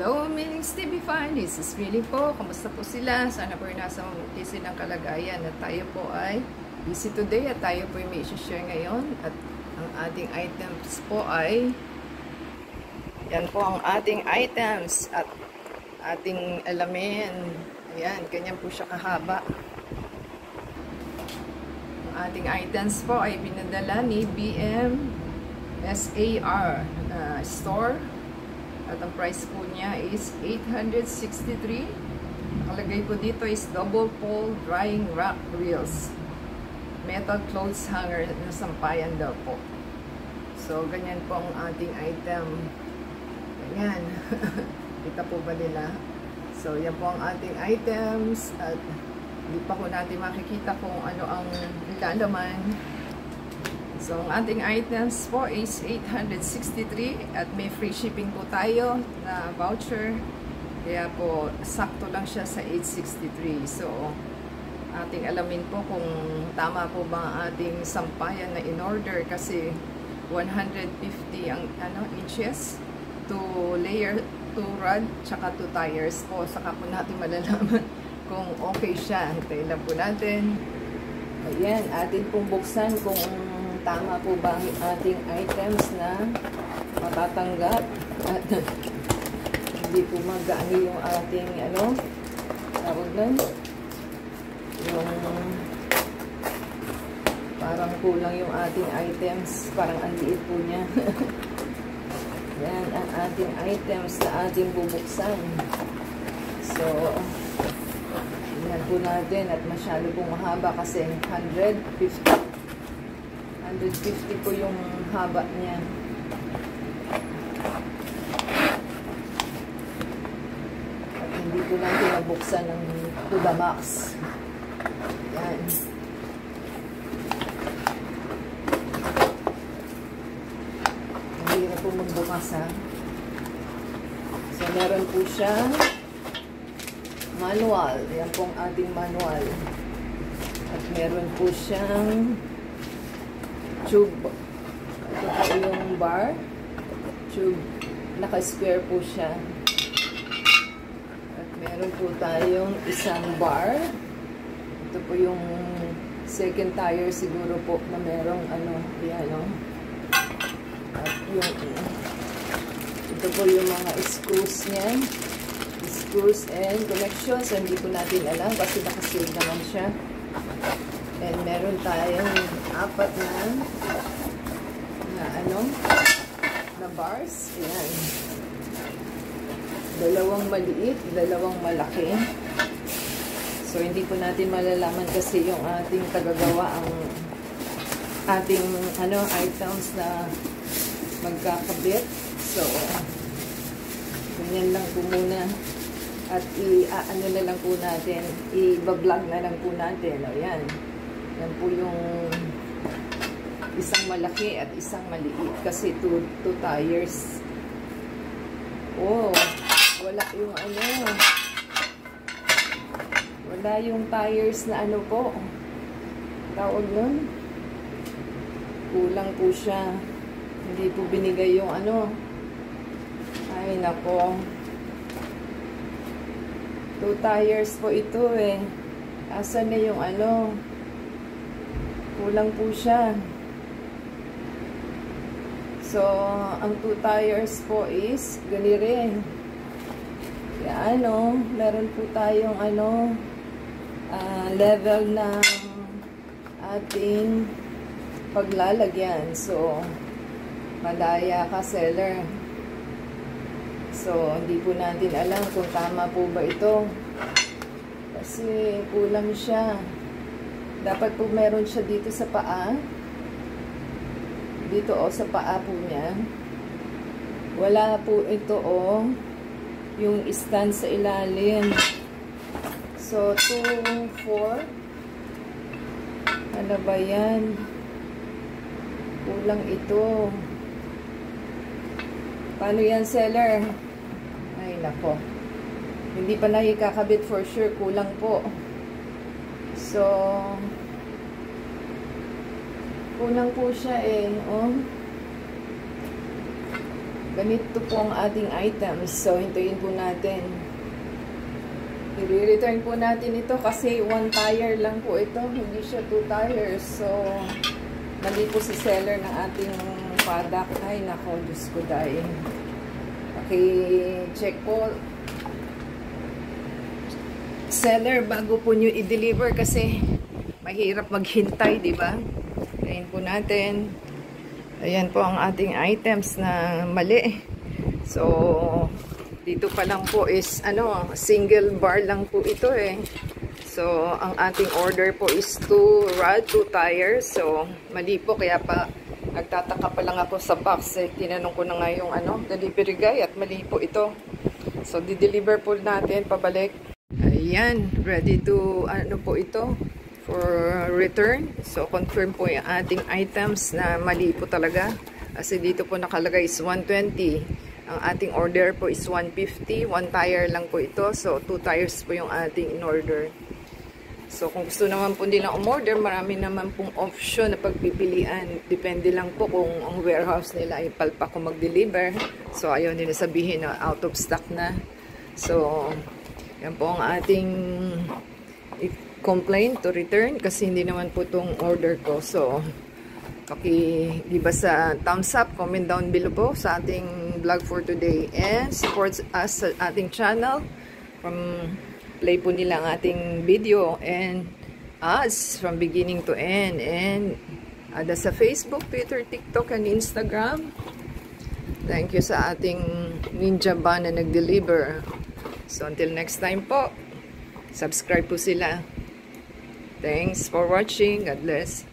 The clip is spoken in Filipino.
Hello, Millings TV fan. This is Millie po. Kamusta po sila? Sana po nasa mabuti silang kalagayan. At tayo po ay busy today at tayo po ay may share ngayon. At ang ating items po ay yan po ang ating items at ating alamin. Ayan, ganyan po siya kahaba. Ang ating items po ay pinadala ni BM SAR store. At ang price po niya is 863. Nakalagay po dito is double pole drying rack reels. Metal clothes hanger na sampayan daw po. So, ganyan po ang ating item. Ganyan. Kita po ba nila? So, yan po ang ating items. At hindi pa po natin makikita kung ano ang nilalaman. So, ang ating items po is 863 at may free shipping po tayo na voucher. Kaya po, sakto lang siya sa 863. So, ating alamin po kung tama po ba ang ating sampayan na in-order kasi 150 ang inches, 2 layer, 2 rod, tsaka 2 tires po. Saka po natin malalaman kung okay siya. Hintayin lang po natin. Ayan, atin pong buksan kung tama po ba ang ating items na matatanggap at hindi po mag-ano yung ating tawag nun, yung parang kulang yung ating items, parang ang liit po niya. Yan ang ating items na ating bubuksan. So yan po natin at masyado pong mahaba kasi 150 po yung haba niya. At hindi po natin nabuksan ng to the max. Yan. Hindi na po magbukas ha. So, meron po siya manual. Yan pong ating manual. At meron po siyang tube. Ito po yung bar. Tube. Naka-square po siya. At meron po tayong isang bar. Ito po yung second tire siguro po na merong yan. At yung ito po yung mga screws niya. Screws and connections. Hindi po natin alam kasi naka-sealed naman siya. And meron tayong apat na bars. Ayan. Dalawang maliit, dalawang malaki. So, hindi po natin malalaman kasi yung ating tagagawa ang ating items na magkakabit. So, ganyan lang po muna. At na lang po natin, i-vlog na lang po natin. Ayan. Yan po yung isang malaki at isang maliit. Kasi two tires. Oh, wala yung wala yung tires na po. Tawag nun. Kulang po siya. Hindi po binigay yung Ay, nako. 2 tires po ito eh. Asan na yung kulang po siya. So, ang 2 tires po is ganire. Kaya meron po tayong level ng ating paglalagyan. So, madaya ka seller. So, hindi po natin alam kung tama po ba ito. Kasi kulang siya. Dapat po meron siya dito sa paa. Dito sa paa po niya. Wala po ito yung stand sa ilalim. So, 2, 4. Ano ba yan? Kulang ito. Paano yan, seller? Ay, nako. Hindi pa nakikakabit for sure. Kulang po. So, kulang po siya eh. Ganito po ang ating items. So, hintayin po natin. I-return po natin ito kasi 1 tire lang po ito. Hindi siya 2 tires. So, mali po si seller ng ating product. Ay, nako, Diyos ko dahil. Okay, check po. Seller, bago po nyo i-deliver kasi mahirap maghintay, di ba? Hintayin po natin. Ayan po ang ating items na mali. So, dito pa lang po is, single bar lang po ito eh. So, ang ating order po is 2 rod, 2 tires. So, mali po. Kaya pa, nagtataka pa lang ako sa box eh. Tinanong ko na nga yung delivery guy at mali po ito. So, di-deliver po natin pabalik. Ayan, ready to, po ito? For return. So, confirm po yung ating items na mali po talaga. Kasi dito po nakalagay is 120. Ang ating order po is 150. 1 tire lang po ito. So, 2 tires po yung ating in-order. So, kung gusto naman po nilang umorder, marami naman pong option na pagpipilian. Depende lang po kung ang warehouse nila ay palpa kung mag-deliver. So, ayaw nila sabihin na out of stock na. So, yan po ang ating complaint to return kasi hindi naman po itong order ko. So, di ba sa thumbs up, comment down below po sa ating vlog for today. And support us sa ating channel. Play po nila ang ating video and us from beginning to end. And ada sa Facebook, Twitter, TikTok, and Instagram. Thank you sa ating Ninja Van na nag-deliver. So, until next time po, subscribe po sila. Thanks for watching. God bless.